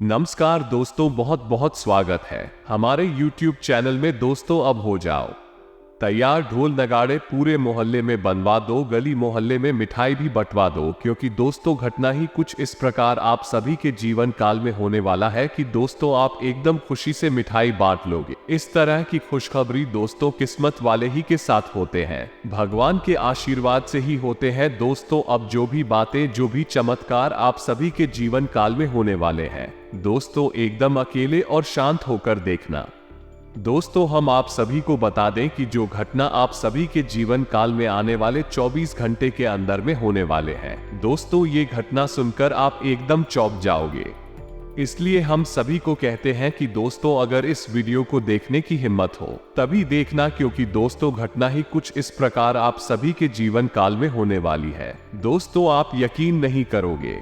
नमस्कार दोस्तों, बहुत बहुत स्वागत है हमारे YouTube चैनल में। दोस्तों अब हो जाओ तैयार, ढोल नगाड़े पूरे मोहल्ले में बनवा दो, गली मोहल्ले में मिठाई भी बंटवा दो, क्योंकि दोस्तों घटना ही कुछ इस प्रकार आप सभी के जीवन काल में होने वाला है कि दोस्तों आप एकदम खुशी से मिठाई बांट लोगे। इस तरह की खुशखबरी दोस्तों किस्मत वाले ही के साथ होते हैं, भगवान के आशीर्वाद से ही होते हैं। दोस्तों अब जो भी बातें, जो भी चमत्कार आप सभी के जीवन काल में होने वाले हैं, दोस्तों एकदम अकेले और शांत होकर देखना। दोस्तों हम आप सभी को बता दें कि जो घटना आप सभी के जीवन काल में आने वाले 24 घंटे के अंदर में होने वाले हैं, दोस्तों ये घटना सुनकर आप एकदम चौंक जाओगे। इसलिए हम सभी को कहते हैं कि दोस्तों अगर इस वीडियो को देखने की हिम्मत हो तभी देखना, क्योंकि दोस्तों घटना ही कुछ इस प्रकार आप सभी के जीवन काल में होने वाली है। दोस्तों आप यकीन नहीं करोगे,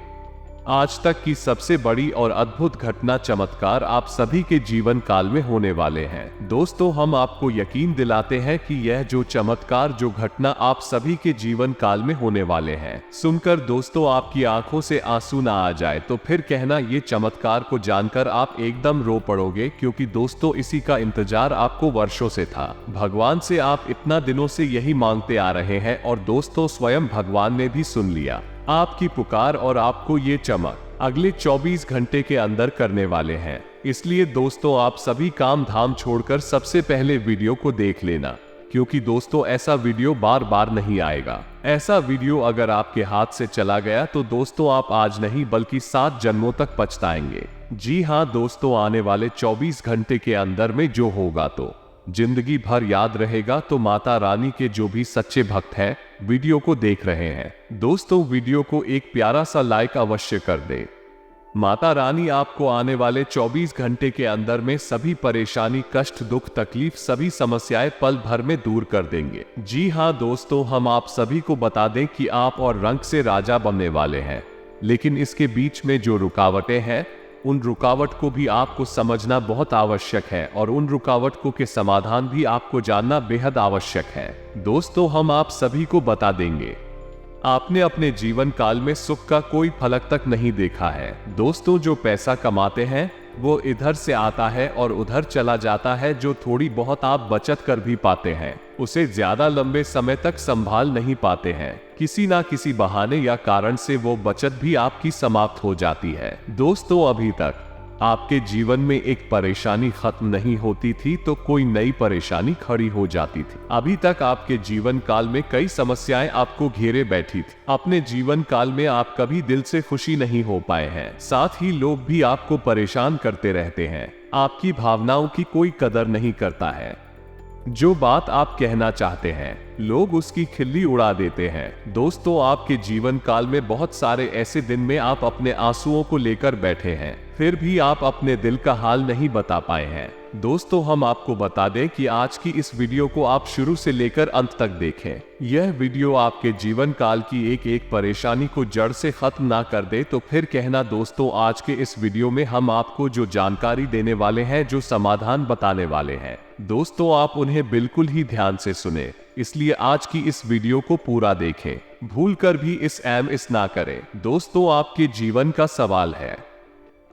आज तक की सबसे बड़ी और अद्भुत घटना, चमत्कार आप सभी के जीवन काल में होने वाले हैं। दोस्तों हम आपको यकीन दिलाते हैं कि यह जो चमत्कार, जो घटना आप सभी के जीवन काल में होने वाले हैं, सुनकर दोस्तों आपकी आंखों से आंसू ना आ जाए तो फिर कहना, ये चमत्कार को जानकर आप एकदम रो पड़ोगे, क्योंकि दोस्तों इसी का इंतजार आपको वर्षों से था। भगवान से आप इतना दिनों से यही मांगते आ रहे हैं और दोस्तों स्वयं भगवान ने भी सुन लिया आपकी पुकार और आपको ये चमक अगले 24 घंटे के अंदर करने वाले हैं। इसलिए दोस्तों आप सभी काम धाम छोड़कर सबसे पहले वीडियो को देख लेना, क्योंकि दोस्तों ऐसा वीडियो बार बार नहीं आएगा। ऐसा वीडियो अगर आपके हाथ से चला गया तो दोस्तों आप आज नहीं बल्कि 7 जन्मों तक पछताएंगे। जी हाँ दोस्तों, आने वाले 24 घंटे के अंदर में जो होगा तो जिंदगी भर याद रहेगा। तो माता रानी के जो भी सच्चे भक्त हैं, वीडियो को देख रहे हैं, दोस्तों वीडियो को एक प्यारा सा लाइक अवश्य कर दे। माता रानी आपको आने वाले 24 घंटे के अंदर में सभी परेशानी, कष्ट, दुख, तकलीफ, सभी समस्याएं पल भर में दूर कर देंगे। जी हाँ दोस्तों, हम आप सभी को बता दें कि आप और रंग से राजा बनने वाले हैं, लेकिन इसके बीच में जो रुकावटें हैं, उन रुकावट को भी आपको समझना बहुत आवश्यक है और उन रुकावट को के समाधान भी आपको जानना बेहद आवश्यक है। दोस्तों हम आप सभी को बता देंगे, आपने अपने जीवन काल में सुख का कोई फलक तक नहीं देखा है। दोस्तों जो पैसा कमाते हैं वो इधर से आता है और उधर चला जाता है। जो थोड़ी बहुत आप बचत कर भी पाते हैं, उसे ज्यादा लंबे समय तक संभाल नहीं पाते हैं। किसी ना किसी बहाने या कारण से वो बचत भी आपकी समाप्त हो जाती है। दोस्तों अभी तक आपके जीवन में एक परेशानी खत्म नहीं होती थी तो कोई नई परेशानी खड़ी हो जाती थी। अभी तक आपके जीवन काल में कई समस्याएं आपको घेरे बैठी थी। अपने जीवन काल में आप कभी दिल से खुशी नहीं हो पाए हैं, साथ ही लोग भी आपको परेशान करते रहते हैं। आपकी भावनाओं की कोई कदर नहीं करता है। जो बात आप कहना चाहते हैं लोग उसकी खिल्ली उड़ा देते हैं। दोस्तों आपके जीवन काल में बहुत सारे ऐसे दिन में आप अपने आंसुओं को लेकर बैठे हैं, फिर भी आप अपने दिल का हाल नहीं बता पाए हैं। दोस्तों हम आपको बता दें कि आज की इस वीडियो को आप शुरू से लेकर अंत तक देखें। यह वीडियो आपके जीवन काल की एक एक परेशानी को जड़ से खत्म ना कर दे तो फिर कहना। दोस्तों आज के इस वीडियो में हम आपको जो जानकारी देने वाले हैं, जो समाधान बताने वाले हैं, दोस्तों आप उन्हें बिल्कुल ही ध्यान से सुने। इसलिए आज की इस वीडियो को पूरा देखें, भूलकर भी इस ना करें। दोस्तों आपके जीवन का सवाल है,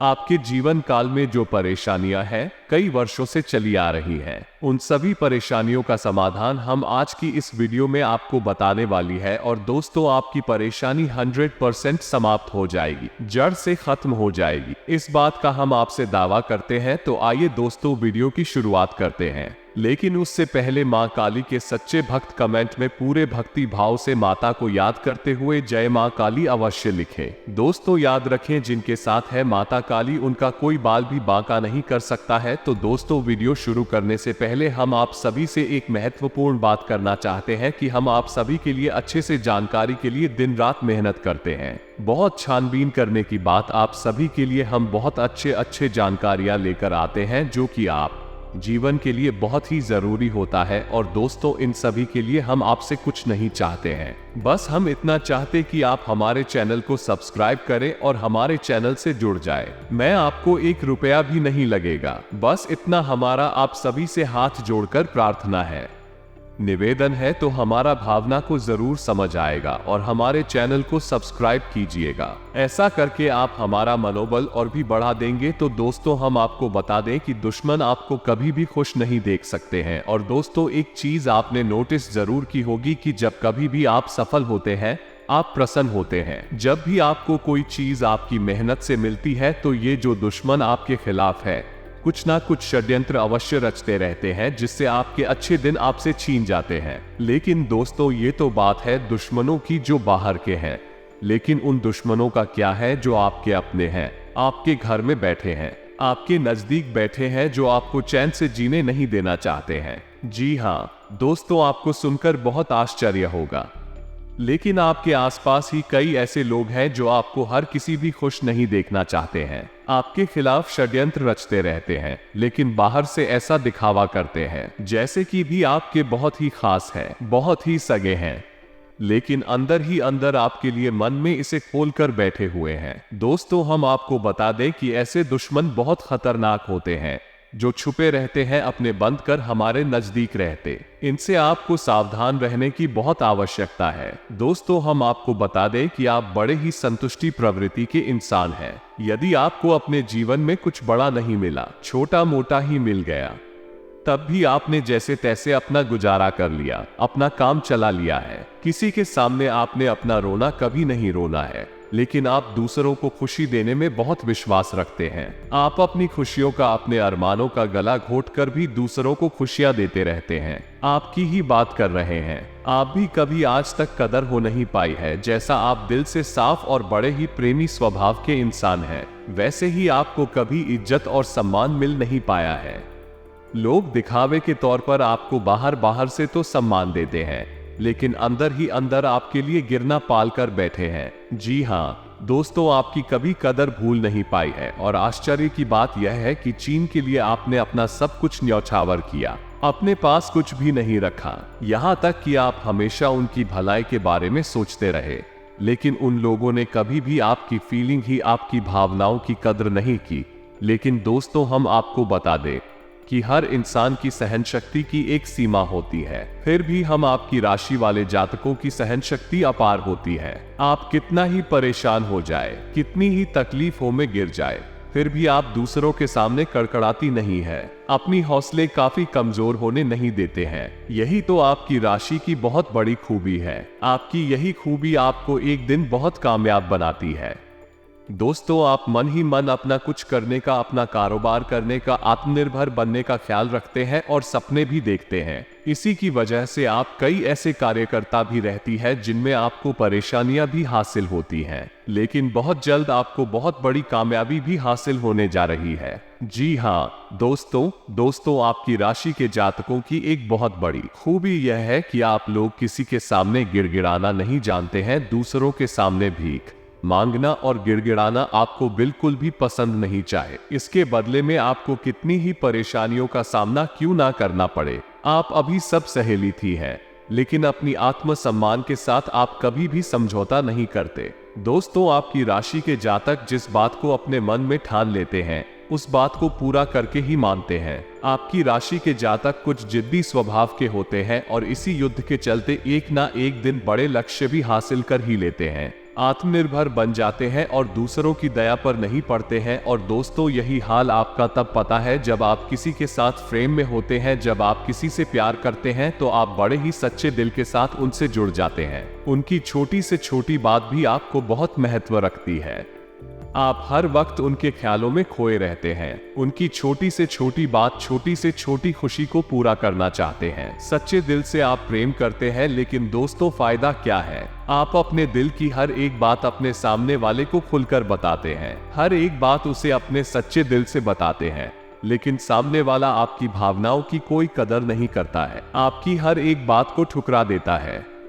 आपके जीवन काल में जो परेशानियां हैं, कई वर्षों से चली आ रही हैं, उन सभी परेशानियों का समाधान हम आज की इस वीडियो में आपको बताने वाली है। और दोस्तों आपकी परेशानी 100% समाप्त हो जाएगी, जड़ से खत्म हो जाएगी, इस बात का हम आपसे दावा करते हैं। तो आइए दोस्तों वीडियो की शुरुआत करते हैं, लेकिन उससे पहले मां काली के सच्चे भक्त कमेंट में पूरे भक्ति भाव से माता को याद करते हुए जय मां काली अवश्य लिखें। दोस्तों याद रखें, जिनके साथ है माता काली उनका कोई बाल भी बांका नहीं कर सकता है। तो दोस्तों वीडियो शुरू करने से पहले हम आप सभी से एक महत्वपूर्ण बात करना चाहते हैं कि हम आप सभी के लिए अच्छे से जानकारी के लिए दिन रात मेहनत करते हैं। बहुत छानबीन करने की बात, आप सभी के लिए हम बहुत अच्छे जानकारियां लेकर आते हैं, जो कि आप जीवन के लिए बहुत ही जरूरी होता है। और दोस्तों इन सभी के लिए हम आपसे कुछ नहीं चाहते हैं, बस हम इतना चाहते कि आप हमारे चैनल को सब्सक्राइब करें और हमारे चैनल से जुड़ जाए। मैं आपको 1 रुपया भी नहीं लगेगा, बस इतना हमारा आप सभी से हाथ जोड़कर प्रार्थना है। निवेदन है तो हमारा भावना को जरूर समझ आएगा और हमारे चैनल को सब्सक्राइब कीजिएगा। ऐसा करके आप हमारा मनोबल और भी बढ़ा देंगे। तो दोस्तों, हम आपको बता दें कि दुश्मन आपको कभी भी खुश नहीं देख सकते हैं। और दोस्तों, एक चीज आपने नोटिस जरूर की होगी कि जब कभी भी आप सफल होते हैं, आप प्रसन्न होते हैं। जब भी आपको कोई चीज आपकी मेहनत से मिलती है, तो ये जो दुश्मन आपके खिलाफ है, कुछ ना कुछ षड्यंत्र अवश्य रचते रहते हैं, जिससे आपके अच्छे दिन आपसे छीन जाते हैं। लेकिन दोस्तों, ये तो बात है दुश्मनों की जो बाहर के हैं, लेकिन उन दुश्मनों का क्या है जो आपके अपने हैं, आपके घर में बैठे हैं, आपके नजदीक बैठे हैं, जो आपको चैन से जीने नहीं देना चाहते हैं। जी हाँ दोस्तों, आपको सुनकर बहुत आश्चर्य होगा, लेकिन आपके आसपास ही कई ऐसे लोग हैं जो आपको हर किसी भी खुश नहीं देखना चाहते हैं, आपके खिलाफ षड्यंत्र रचते रहते हैं, लेकिन बाहर से ऐसा दिखावा करते हैं जैसे कि भी आपके बहुत ही खास हैं, बहुत ही सगे हैं, लेकिन अंदर ही अंदर आपके लिए मन में इसे खोल कर बैठे हुए हैं। दोस्तों, हम आपको बता दें कि ऐसे दुश्मन बहुत खतरनाक होते हैं, जो छुपे रहते हैं, अपने बंद कर हमारे नजदीक रहते। इनसे आपको सावधान रहने की बहुत आवश्यकता है। दोस्तों, हम आपको बता दें कि आप बड़े ही संतुष्टि प्रवृत्ति के इंसान हैं। यदि आपको अपने जीवन में कुछ बड़ा नहीं मिला, छोटा मोटा ही मिल गया, तब भी आपने जैसे तैसे अपना गुजारा कर लिया, अपना काम चला लिया है। किसी के सामने आपने अपना रोना कभी नहीं रोना है, लेकिन आप दूसरों को खुशी देने में बहुत विश्वास रखते हैं। आप अपनी खुशियों का, अपने अरमानों का गला घोट कर भी दूसरों को खुशियां देते रहते हैं। आपकी ही बात कर रहे हैं। आप भी कभी आज तक कदर हो नहीं पाई है। जैसा आप दिल से साफ और बड़े ही प्रेमी स्वभाव के इंसान हैं, वैसे ही आपको कभी इज्जत और सम्मान मिल नहीं पाया है। लोग दिखावे के तौर पर आपको बाहर बाहर से तो सम्मान देते हैं, लेकिन अंदर ही अंदर आपके लिए गिरना पाल कर बैठे हैं। जी हाँ दोस्तों, आपकी कभी कदर भूल नहीं पाई है। और आश्चर्य की बात यह है कि चीन के लिए आपने अपना सब कुछ न्यौछावर किया, अपने पास कुछ भी नहीं रखा, यहाँ तक कि आप हमेशा उनकी भलाई के बारे में सोचते रहे, लेकिन उन लोगों ने कभी भी आपकी फीलिंग ही, आपकी भावनाओं की कदर नहीं की। लेकिन दोस्तों, हम आपको बता दें कि हर इंसान की सहन शक्ति की एक सीमा होती है। फिर भी हम आपकी राशि वाले जातकों की सहन शक्ति अपार होती है। आप कितना ही परेशान हो जाए, कितनी ही तकलीफों में गिर जाए, फिर भी आप दूसरों के सामने कड़कड़ाती नहीं है, अपनी हौसले काफी कमजोर होने नहीं देते हैं। यही तो आपकी राशि की बहुत बड़ी खूबी है। आपकी यही खूबी आपको एक दिन बहुत कामयाब बनाती है। दोस्तों, आप मन ही मन अपना कुछ करने का, अपना कारोबार करने का, आत्मनिर्भर बनने का ख्याल रखते हैं और सपने भी देखते हैं। इसी की वजह से आप कई ऐसे कार्यकर्ता भी रहती है जिनमें आपको परेशानियां भी हासिल होती हैं, लेकिन बहुत जल्द आपको बहुत बड़ी कामयाबी भी हासिल होने जा रही है। जी हाँ दोस्तों, आपकी राशि के जातकों की एक बहुत बड़ी खूबी यह है कि आप लोग किसी के सामने गिड़गिड़ाना नहीं जानते हैं। दूसरों के सामने भीख मांगना और गिड़गिड़ाना आपको बिल्कुल भी पसंद नहीं चाहे। इसके बदले में आपको कितनी ही परेशानियों का सामना क्यों ना करना पड़े, आप अभी सब सहेली थी है, लेकिन अपनी आत्मसम्मान के साथ आप कभी भी समझौता नहीं करते। दोस्तों, आपकी राशि के जातक जिस बात को अपने मन में ठान लेते हैं, उस बात को पूरा करके ही मानते हैं। आपकी राशि के जातक कुछ जिद्दी स्वभाव के होते हैं और इसी युद्ध के चलते एक ना एक दिन बड़े लक्ष्य भी हासिल कर ही लेते हैं, आत्मनिर्भर बन जाते हैं और दूसरों की दया पर नहीं पड़ते हैं। और दोस्तों, यही हाल आपका तब पता है जब आप किसी के साथ प्रेम में होते हैं। जब आप किसी से प्यार करते हैं तो आप बड़े ही सच्चे दिल के साथ उनसे जुड़ जाते हैं। उनकी छोटी से छोटी बात भी आपको बहुत महत्व रखती है। आप हर वक्त उनके ख्यालों में खोए रहते हैं। उनकी छोटी से छोटी बात, छोटी से छोटी खुशी को पूरा करना चाहते हैं। सच्चे दिल से आप प्रेम करते हैं, लेकिन दोस्तों फायदा क्या है? आप अपने दिल की हर एक बात अपने सामने वाले को खुलकर बताते हैं, हर एक बात उसे अपने सच्चे दिल से बताते हैं, लेकिन सामने वाला आपकी भावनाओं की कोई कदर नहीं करता है, आपकी हर एक बात को ठुकरा देता है।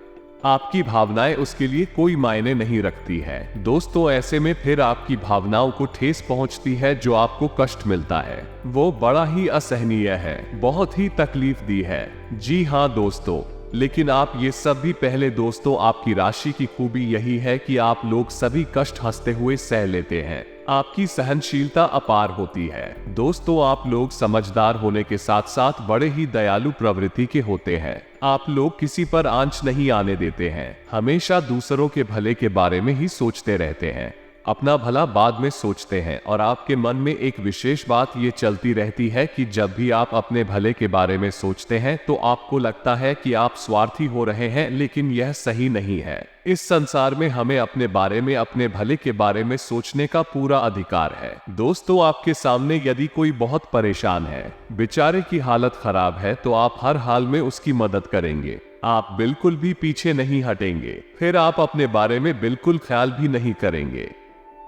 आपकी भावनाएं उसके लिए कोई मायने नहीं रखती है। दोस्तों, ऐसे में फिर आपकी भावनाओं को ठेस पहुंचती है, जो आपको कष्ट मिलता है वो बड़ा ही असहनीय है, बहुत ही तकलीफ दी है। जी हाँ दोस्तों, लेकिन आप ये सब भी पहले दोस्तों, आपकी राशि की खूबी यही है कि आप लोग सभी कष्ट हंसते हुए सह लेते हैं। आपकी सहनशीलता अपार होती है। दोस्तों, आप लोग समझदार होने के साथ साथ बड़े ही दयालु प्रवृत्ति के होते हैं। आप लोग किसी पर आंच नहीं आने देते हैं, हमेशा दूसरों के भले के बारे में ही सोचते रहते हैं, अपना भला बाद में सोचते हैं। और आपके मन में एक विशेष बात ये चलती रहती है कि जब भी आप अपने भले के बारे में सोचते हैं तो आपको लगता है कि आप स्वार्थी हो रहे हैं, लेकिन यह सही नहीं है। इस संसार में हमें अपने बारे में, अपने भले के बारे में सोचने का पूरा अधिकार है। दोस्तों, आपके सामने यदि कोई बहुत परेशान है, बेचारे की हालत खराब है, तो आप हर हाल में उसकी मदद करेंगे, आप बिल्कुल भी पीछे नहीं हटेंगे। फिर आप अपने बारे में बिल्कुल ख्याल भी नहीं करेंगे,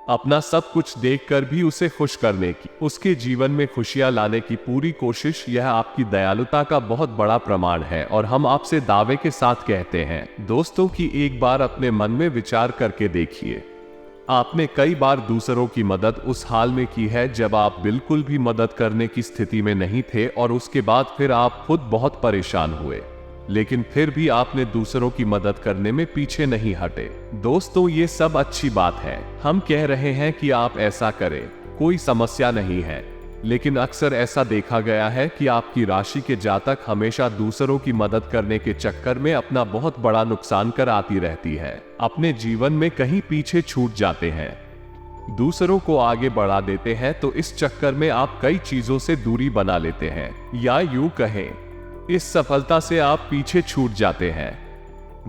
अपना सब कुछ देखकर भी उसे खुश करने की, उसके जीवन में खुशियां लाने की पूरी कोशिश, यह आपकी दयालुता का बहुत बड़ा प्रमाण है। और हम आपसे दावे के साथ कहते हैं दोस्तों कि एक बार अपने मन में विचार करके देखिए, आपने कई बार दूसरों की मदद उस हाल में की है जब आप बिल्कुल भी मदद करने की स्थिति में नहीं थे, और उसके बाद फिर आप खुद बहुत परेशान हुए, लेकिन फिर भी आपने दूसरों की मदद करने में पीछे नहीं हटे। दोस्तों, ये सब अच्छी बात है, हम कह रहे हैं कि आप ऐसा करें, कोई समस्या नहीं है। लेकिन अक्सर ऐसा देखा गया है कि आपकी राशि के जातक हमेशा दूसरों की मदद करने के चक्कर में अपना बहुत बड़ा नुकसान कर आती रहती है, अपने जीवन में कहीं पीछे छूट जाते हैं, दूसरों को आगे बढ़ा देते हैं, तो इस चक्कर में आप कई चीजों से दूरी बना लेते हैं, या यूं कहें इस सफलता से आप पीछे छूट जाते हैं।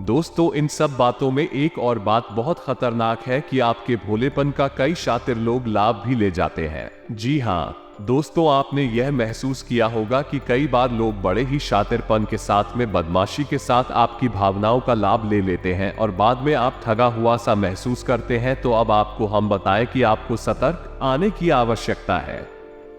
दोस्तों, इन सब बातों में एक और बात बहुत खतरनाक है कि आपके भोलेपन का कई शातिर लोग लाभ भी ले जाते हैं। जी हाँ दोस्तों, आपने यह महसूस किया होगा कि कई बार लोग बड़े ही शातिरपन के साथ में, बदमाशी के साथ आपकी भावनाओं का लाभ ले लेते हैं, और बाद में आप ठगा हुआ सा महसूस करते हैं। तो अब आपको हम बताएं कि आपको सतर्क आने की आवश्यकता है।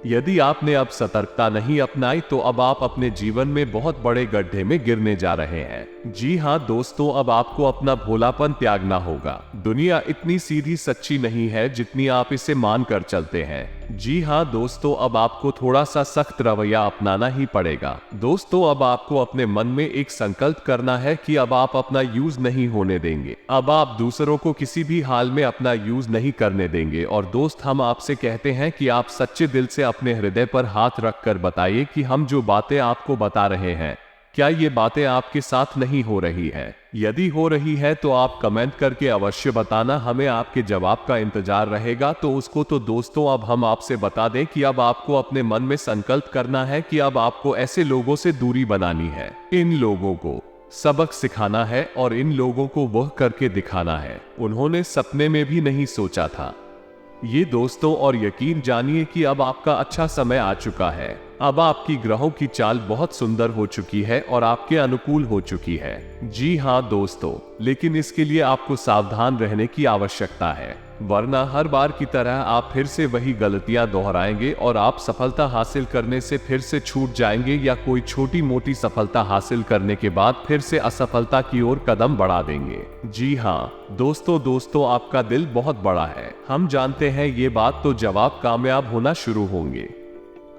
यदि आपने अब सतर्कता नहीं अपनाई तो अब आप अपने जीवन में बहुत बड़े गड्ढे में गिरने जा रहे हैं। जी हाँ दोस्तों, अब आपको अपना भोलापन त्यागना होगा। दुनिया इतनी सीधी सच्ची नहीं है जितनी आप इसे मानकर चलते हैं। जी हाँ दोस्तों, अब आपको थोड़ा सा सख्त रवैया अपनाना ही पड़ेगा। दोस्तों, अब आपको अपने मन में एक संकल्प करना है कि अब आप अपना यूज नहीं होने देंगे, अब आप दूसरों को किसी भी हाल में अपना यूज नहीं करने देंगे। और दोस्त, हम आपसे कहते हैं कि आप सच्चे दिल से अपने हृदय पर हाथ रखकर बताइए कि हम जो बातें आपको बता रहे हैं, क्या ये बातें आपके साथ नहीं हो रही है? यदि हो रही है तो आप कमेंट करके अवश्य बताना, हमें आपके जवाब का इंतजार रहेगा। तो उसको तो दोस्तों, अब हम आपसे बता दें कि अब आपको अपने मन में संकल्प करना है कि अब आपको ऐसे लोगों से दूरी बनानी है, इन लोगों को सबक सिखाना है और इन लोगों को वह करके दिखाना है उन्होंने सपने में भी नहीं सोचा था। ये दोस्तों, और यकीन जानिए कि अब आपका अच्छा समय आ चुका है। अब आपकी ग्रहों की चाल बहुत सुंदर हो चुकी है और आपके अनुकूल हो चुकी है। जी हाँ दोस्तों, लेकिन इसके लिए आपको सावधान रहने की आवश्यकता है, वरना हर बार की तरह आप फिर से वही गलतियां दोहराएंगे और आप सफलता हासिल करने से फिर से छूट जाएंगे, या कोई छोटी मोटी सफलता हासिल करने के बाद फिर से असफलता की ओर कदम बढ़ा देंगे। जी हाँ दोस्तों, आपका दिल बहुत बड़ा है, हम जानते हैं ये बात। तो जब आप कामयाब होना शुरू होंगे,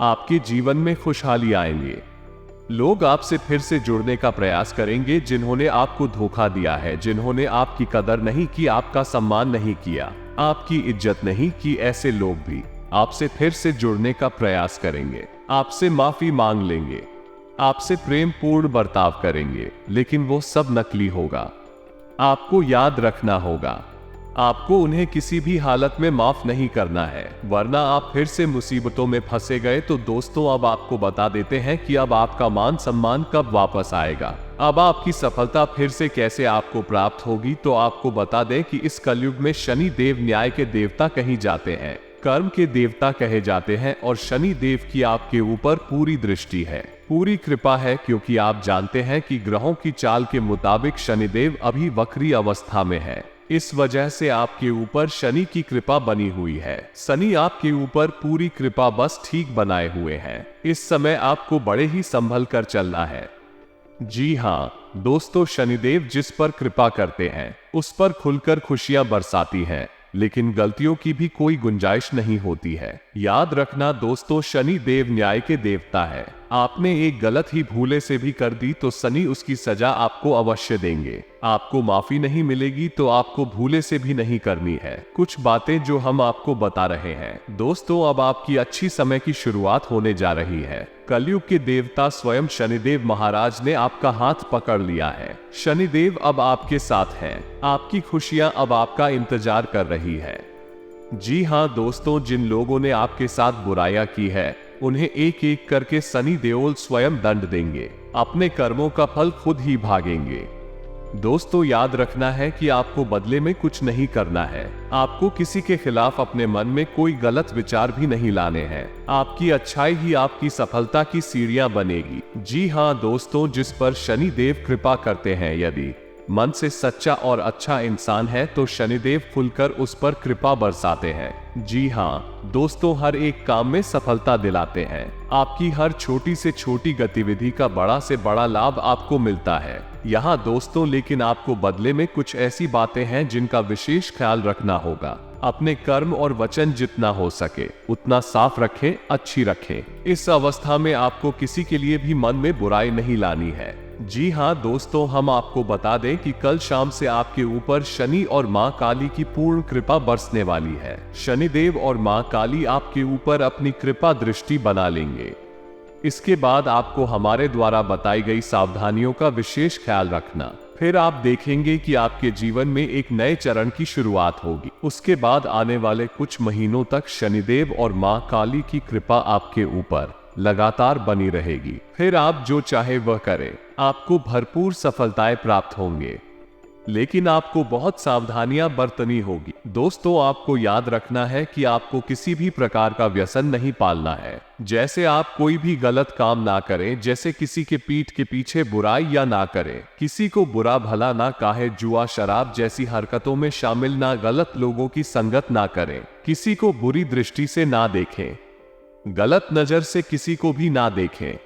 आपके जीवन में खुशहाली आएंगे, लोग आपसे फिर से जुड़ने का प्रयास करेंगे जिन्होंने आपको धोखा दिया है, जिन्होंने आपकी कदर नहीं की, आपका सम्मान नहीं किया, आपकी इज्जत नहीं की, ऐसे लोग भी आपसे फिर से जुड़ने का प्रयास करेंगे, आपसे माफी मांग लेंगे, आपसे प्रेम पूर्ण बर्ताव करेंगे, लेकिन वो सब नकली होगा। आपको याद रखना होगा, आपको उन्हें किसी भी हालत में माफ नहीं करना है, वरना आप फिर से मुसीबतों में फंसे गए। तो दोस्तों, अब आपको बता देते हैं कि अब आपका मान सम्मान कब वापस आएगा, अब आपकी सफलता फिर से कैसे आपको प्राप्त होगी। तो आपको बता दें कि इस कलयुग में शनि देव न्याय के देवता कहे जाते हैं, कर्म के देवता कहे जाते हैं, और शनि देव की आपके ऊपर पूरी दृष्टि है, पूरी कृपा है, क्योंकि आप जानते हैं कि ग्रहों की चाल के मुताबिक शनिदेव अभी वक्री अवस्था में है। इस वजह से आपके ऊपर शनि की कृपा बनी हुई है। शनि आपके ऊपर पूरी कृपा बस ठीक बनाए हुए हैं। इस समय आपको बड़े ही संभल कर चलना है। जी हाँ दोस्तों, शनिदेव जिस पर कृपा करते हैं उस पर खुलकर खुशियां बरसाती हैं, लेकिन गलतियों की भी कोई गुंजाइश नहीं होती है। याद रखना दोस्तों, शनि देव न्याय के देवता है। आपने एक गलत ही भूले से भी कर दी तो शनि उसकी सजा आपको अवश्य देंगे। आपको माफी नहीं मिलेगी तो आपको भूले से भी नहीं करनी है। कुछ बातें जो हम आपको बता रहे हैं दोस्तों, अब आपकी अच्छी समय की शुरुआत होने जा रही है। कलयुग के देवता स्वयं शनिदेव महाराज ने आपका हाथ पकड़ लिया है। शनिदेव अब आपके साथ हैं। आपकी खुशियां अब आपका इंतजार कर रही है। जी हाँ दोस्तों, जिन लोगों ने आपके साथ बुराइयां की है उन्हें एक एक करके शनि देओल स्वयं दंड देंगे। अपने कर्मों का फल खुद ही भागेंगे। दोस्तों याद रखना है कि आपको बदले में कुछ नहीं करना है। आपको किसी के खिलाफ अपने मन में कोई गलत विचार भी नहीं लाने हैं। आपकी अच्छाई ही आपकी सफलता की सीढ़ियां बनेगी। जी हाँ दोस्तों, जिस पर शनि देव कृपा करते हैं, यदि मन से सच्चा और अच्छा इंसान है तो शनिदेव खुलकर उस पर कृपा बरसाते हैं। जी हाँ दोस्तों, हर एक काम में सफलता दिलाते हैं। आपकी हर छोटी से छोटी गतिविधि का बड़ा से बड़ा लाभ आपको मिलता है यहाँ दोस्तों। लेकिन आपको बदले में कुछ ऐसी बातें हैं जिनका विशेष ख्याल रखना होगा। अपने कर्म और वचन जितना हो सके उतना साफ रखें, अच्छी रखें। इस अवस्था में आपको किसी के लिए भी मन में बुराई नहीं लानी है। जी हाँ दोस्तों, हम आपको बता दें कि कल शाम से आपके ऊपर शनि और मां काली की पूर्ण कृपा बरसने वाली है। शनिदेव और मां काली आपके ऊपर अपनी कृपा दृष्टि बना लेंगे। इसके बाद आपको हमारे द्वारा बताई गई सावधानियों का विशेष ख्याल रखना। फिर आप देखेंगे कि आपके जीवन में एक नए चरण की शुरुआत होगी। उसके बाद आने वाले कुछ महीनों तक शनिदेव और मां काली की कृपा आपके ऊपर लगातार बनी रहेगी। फिर आप जो चाहे वह करें, आपको भरपूर सफलताएं प्राप्त होंगे। लेकिन आपको बहुत सावधानियां बरतनी होगी। दोस्तों आपको याद रखना है कि आपको किसी भी प्रकार का व्यसन नहीं पालना है। जैसे आप कोई भी गलत काम ना करें, जैसे किसी के पीठ के पीछे बुराई या ना करें, किसी को बुरा भला ना कहे, जुआ शराब जैसी हरकतों में शामिल ना, गलत लोगों की संगत ना करें, किसी को बुरी दृष्टि से ना देखें, गलत नजर से किसी को भी ना देखें।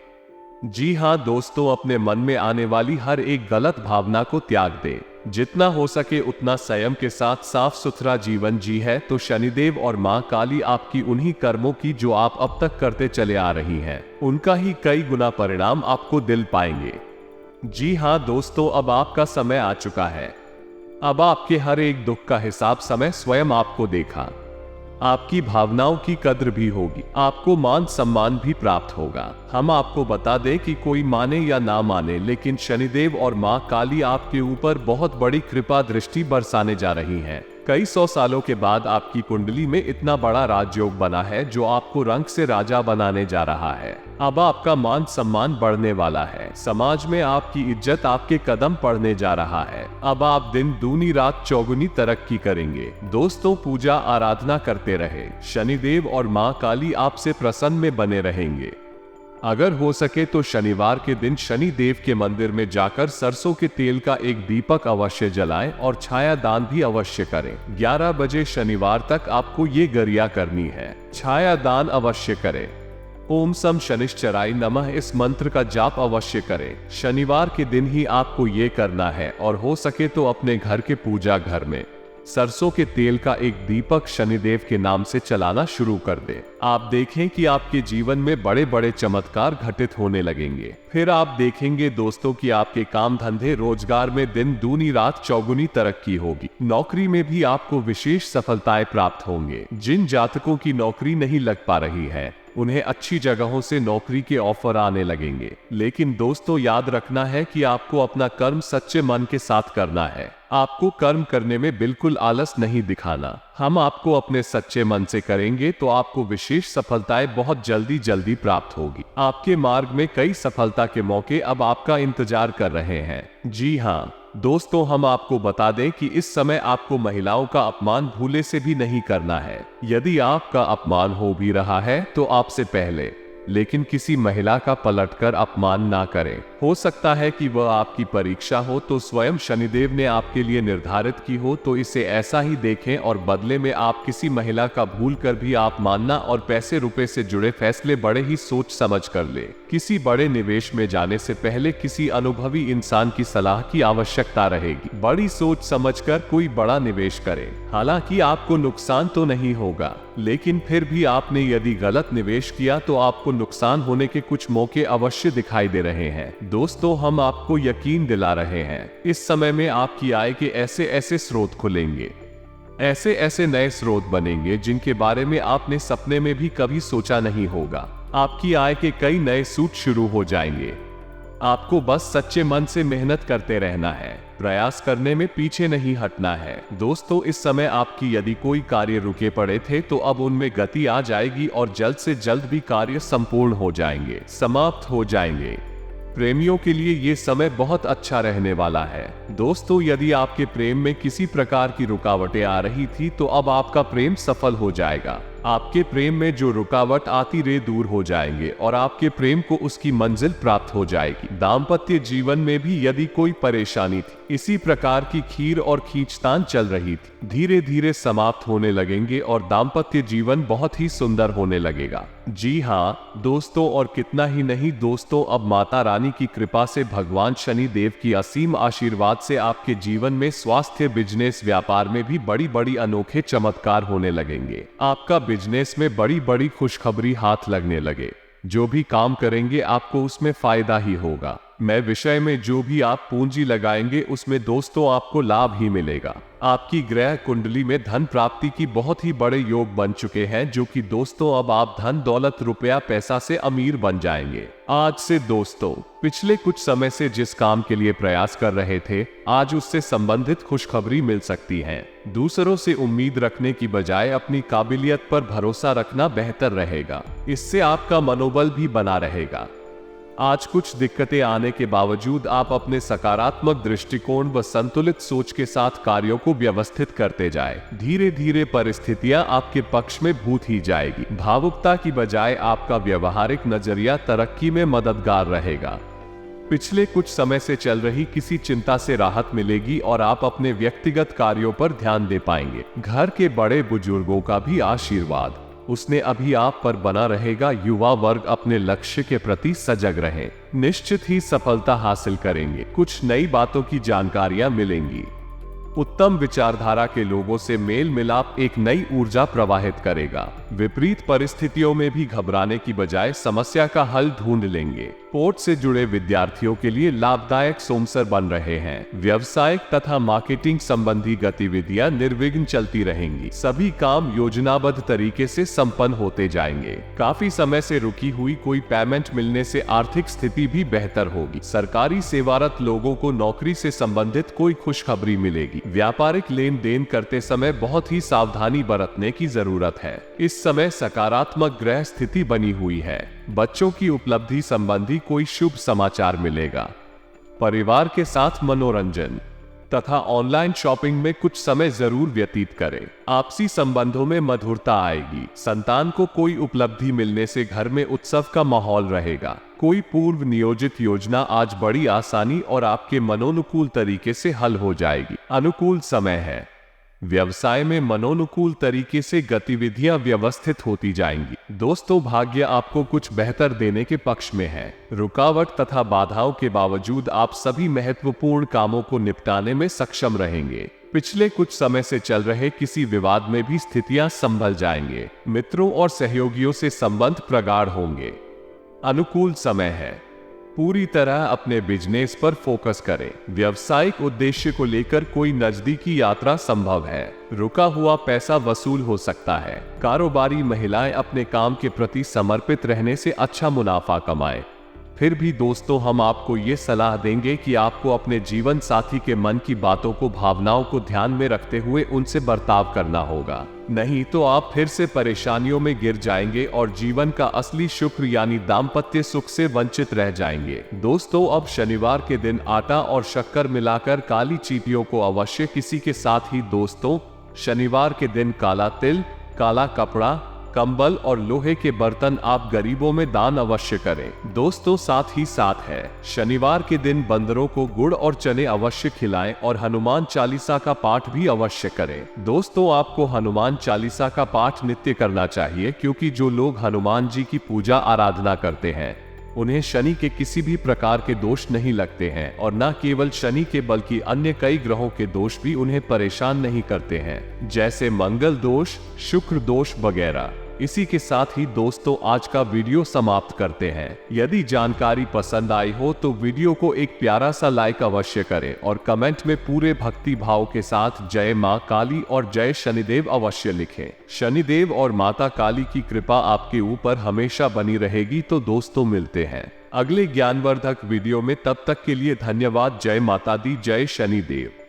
जी हाँ दोस्तों, अपने मन में आने वाली हर एक गलत भावना को त्याग दें। जितना हो सके उतना संयम के साथ साफ सुथरा जीवन जी है तो शनिदेव और मां काली आपकी उन्हीं कर्मों की जो आप अब तक करते चले आ रही हैं, उनका ही कई गुना परिणाम आपको दिल पाएंगे। जी हाँ दोस्तों, अब आपका समय आ चुका है। अब आपके हर एक दुख का हिसाब समय स्वयं आपको देखा। आपकी भावनाओं की कद्र भी होगी, आपको मान सम्मान भी प्राप्त होगा। हम आपको बता दें कि कोई माने या ना माने, लेकिन शनिदेव और मां काली आपके ऊपर बहुत बड़ी कृपा दृष्टि बरसाने जा रही हैं। कई 100 सालों के बाद आपकी कुंडली में इतना बड़ा राजयोग बना है जो आपको रंग से राजा बनाने जा रहा है। अब आपका मान सम्मान बढ़ने वाला है। समाज में आपकी इज्जत आपके कदम पड़ने जा रहा है। अब आप दिन दूनी रात चौगुनी तरक्की करेंगे। दोस्तों पूजा आराधना करते रहे। शनिदेव और मां काली आपसे प्रसन्न में बने रहेंगे। अगर हो सके तो शनिवार के दिन शनि देव के मंदिर में जाकर सरसों के तेल का एक दीपक अवश्य जलाएं और छाया दान भी अवश्य करें। 11 बजे शनिवार तक आपको ये गरिया करनी है। छाया दान अवश्य करें। ओम सम शनिश्चराय नमः इस मंत्र का जाप अवश्य करें। शनिवार के दिन ही आपको ये करना है और हो सके तो अपने घर के पूजा घर में सरसों के तेल का एक दीपक शनिदेव के नाम से चलाना शुरू कर दें। आप देखें कि आपके जीवन में बड़े बड़े चमत्कार घटित होने लगेंगे। फिर आप देखेंगे दोस्तों कि आपके काम धंधे रोजगार में दिन दूनी रात चौगुनी तरक्की होगी। नौकरी में भी आपको विशेष सफलताएं प्राप्त होंगे। जिन जातकों की नौकरी नहीं लग पा रही है उन्हें अच्छी जगहों से नौकरी के ऑफर आने लगेंगे। लेकिन दोस्तों याद रखना है कि आपको अपना कर्म सच्चे मन के साथ करना है। आपको कर्म करने में बिल्कुल आलस नहीं दिखाना। हम आपको अपने सच्चे मन से करेंगे तो आपको विशेष सफलताएं बहुत जल्दी प्राप्त होगी। आपके मार्ग में कई सफलता के मौके अब आपका इंतजार कर रहे हैं। जी हाँ दोस्तों, हम आपको बता दें कि इस समय आपको महिलाओं का अपमान भूले से भी नहीं करना है। यदि आपका अपमान हो भी रहा है तो आपसे पहले लेकिन किसी महिला का पलटकर अपमान ना करें। हो सकता है कि वह आपकी परीक्षा हो तो स्वयं शनिदेव ने आपके लिए निर्धारित की हो, तो इसे ऐसा ही देखें और बदले में आप किसी महिला का भूल कर भी आप मानना और पैसे रुपए से जुड़े फैसले बड़े ही सोच समझ कर ले। किसी बड़े निवेश में जाने से पहले किसी अनुभवी इंसान की सलाह की आवश्यकता रहेगी। बड़ी सोच समझकर कोई बड़ा निवेश करें। हालांकि आपको नुकसान तो नहीं होगा, लेकिन फिर भी आपने यदि गलत निवेश किया तो आपको नुकसान होने के कुछ मौके अवश्य दिखाई दे रहे हैं। दोस्तों, हम आपको यकीन दिला रहे हैं, इस समय में आपकी आय के ऐसे ऐसे स्रोत खुलेंगे, ऐसे ऐसे नए स्रोत बनेंगे जिनके बारे में आपने सपने में भी कभी सोचा नहीं होगा। आपकी आय के कई नए सूत्र शुरू हो जाएंगे। आपको बस सच्चे मन से मेहनत करते रहना है, प्रयास करने में पीछे नहीं हटना है। दोस्तों, इस समय आपकी यदि कोई कार्य रुके पड़े थे तो अब उनमें गति आ जाएगी और जल्द से जल्द भी कार्य संपूर्ण हो जाएंगे, समाप्त हो जाएंगे। प्रेमियों के लिए ये समय बहुत अच्छा रहने वाला है। दोस्तों, यदि आपके प्रेम में किसी प्रकार की रुकावटें आ रही थी तो अब आपका प्रेम सफल हो जाएगा। आपके प्रेम में जो रुकावट आती रे दूर हो जाएंगे और आपके प्रेम को उसकी मंजिल प्राप्त हो जाएगी। दाम्पत्य जीवन में भी यदि कोई परेशानी थी, इसी प्रकार की खीर और खींचतान चल रही थी, धीरे धीरे समाप्त होने लगेंगे और दाम्पत्य जीवन बहुत ही सुंदर होने लगेगा। जी हाँ दोस्तों, और कितना ही नहीं दोस्तों, अब माता रानी की कृपा से, भगवान शनि देव की असीम आशीर्वाद से आपके जीवन में स्वास्थ्य, बिजनेस, व्यापार में भी बड़ी बड़ी अनोखे चमत्कार होने लगेंगे। आपका बिजनेस में बड़ी बड़ी खुशखबरी हाथ लगने लगे। जो भी काम करेंगे आपको उसमें फायदा ही होगा। मैं विषय में जो भी आप पूंजी लगाएंगे उसमें दोस्तों आपको लाभ ही मिलेगा। आपकी ग्रह कुंडली में धन प्राप्ति की बहुत ही बड़े योग बन चुके हैं, जो कि दोस्तों अब आप धन दौलत रुपया पैसा से अमीर बन जाएंगे। आज से दोस्तों, पिछले कुछ समय से जिस काम के लिए प्रयास कर रहे थे, आज उससे संबंधित खुशखबरी मिल सकती है। दूसरों से उम्मीद रखने की बजाय अपनी काबिलियत पर भरोसा रखना बेहतर रहेगा। इससे आपका मनोबल भी बना रहेगा। आज कुछ दिक्कतें आने के बावजूद आप अपने सकारात्मक दृष्टिकोण व संतुलित सोच के साथ कार्यों को व्यवस्थित करते जाए। धीरे धीरे परिस्थितियां आपके पक्ष में भूत ही जाएगी। भावुकता की बजाय आपका व्यवहारिक नजरिया तरक्की में मददगार रहेगा। पिछले कुछ समय से चल रही किसी चिंता से राहत मिलेगी और आप अपने व्यक्तिगत कार्यों पर ध्यान दे पाएंगे। घर के बड़े बुजुर्गों का भी आशीर्वाद उसने अभी आप पर बना रहेगा। युवा वर्ग अपने लक्ष्य के प्रति सजग रहे, निश्चित ही सफलता हासिल करेंगे। कुछ नई बातों की जानकारियां मिलेंगी। उत्तम विचारधारा के लोगों से मेल मिलाप एक नई ऊर्जा प्रवाहित करेगा। विपरीत परिस्थितियों में भी घबराने की बजाय समस्या का हल ढूंढ लेंगे। स्पोर्ट से जुड़े विद्यार्थियों के लिए लाभदायक सोमसर बन रहे हैं। व्यवसायिक तथा मार्केटिंग संबंधी गतिविधियां निर्विघ्न चलती रहेंगी। सभी काम योजनाबद्ध तरीके से संपन्न होते जाएंगे। काफी समय से रुकी हुई कोई पेमेंट मिलने से आर्थिक स्थिति भी बेहतर होगी। सरकारी सेवारत लोगों को नौकरी से संबंधित कोई खुशखबरी मिलेगी। व्यापारिक लेन देन करते समय बहुत ही सावधानी बरतने की जरूरत है। इस समय सकारात्मक ग्रह स्थिति बनी हुई है। बच्चों की उपलब्धि संबंधी कोई शुभ समाचार मिलेगा। परिवार के साथ मनोरंजन तथा ऑनलाइन शॉपिंग में कुछ समय जरूर व्यतीत करें। आपसी संबंधों में मधुरता आएगी। संतान को कोई उपलब्धि मिलने से घर में उत्सव का माहौल रहेगा। कोई पूर्व नियोजित योजना आज बड़ी आसानी और आपके मनोनुकूल तरीके से हल हो जाएगी। अनुकूल समय है। व्यवसाय में मनोनुकूल तरीके से गतिविधियां व्यवस्थित होती जाएंगी। दोस्तों, भाग्य आपको कुछ बेहतर देने के पक्ष में है। रुकावट तथा बाधाओं के बावजूद आप सभी महत्वपूर्ण कामों को निपटाने में सक्षम रहेंगे। पिछले कुछ समय से चल रहे किसी विवाद में भी स्थितियां संभल जाएंगे। मित्रों और सहयोगियों से संबंध प्रगाढ़ होंगे। अनुकूल समय है। पूरी तरह अपने बिजनेस पर फोकस करें। व्यावसायिक उद्देश्य को लेकर कोई नजदीकी यात्रा संभव है। रुका हुआ पैसा वसूल हो सकता है। कारोबारी महिलाएं अपने काम के प्रति समर्पित रहने से अच्छा मुनाफा कमाएं। फिर भी दोस्तों, हम आपको ये सलाह देंगे कि आपको अपने जीवन साथी के मन की बातों को, भावनाओं को ध्यान में रखते हुए उनसे बर्ताव करना होगा। नहीं तो आप फिर से परेशानियों में गिर जाएंगे और जीवन का असली शुक्र यानी दाम्पत्य सुख से वंचित रह जाएंगे। दोस्तों, अब शनिवार के दिन आटा और शक्कर मिलाकर काली चींटियों को अवश्य किसी के साथ ही दोस्तों, शनिवार के दिन काला तिल, काला कपड़ा, कंबल और लोहे के बर्तन आप गरीबों में दान अवश्य करें। दोस्तों, साथ ही साथ है, शनिवार के दिन बंदरों को गुड़ और चने अवश्य खिलाएं और हनुमान चालीसा का पाठ भी अवश्य करें। दोस्तों, आपको हनुमान चालीसा का पाठ नित्य करना चाहिए, क्योंकि जो लोग हनुमान जी की पूजा आराधना करते हैं उन्हें शनि के किसी भी प्रकार के दोष नहीं लगते हैं और न केवल शनि के बल्कि अन्य कई ग्रहों के दोष भी उन्हें परेशान नहीं करते हैं, जैसे मंगल दोष, शुक्र दोष वगैरह। इसी के साथ ही दोस्तों आज का वीडियो समाप्त करते हैं। यदि जानकारी पसंद आई हो तो वीडियो को एक प्यारा सा लाइक अवश्य करें और कमेंट में पूरे भक्ति भाव के साथ जय मां काली और जय शनिदेव अवश्य लिखें। शनिदेव और माता काली की कृपा आपके ऊपर हमेशा बनी रहेगी। तो दोस्तों मिलते हैं अगले ज्ञानवर्धक वीडियो में, तब तक के लिए धन्यवाद। जय माता दी, जय शनिदेव।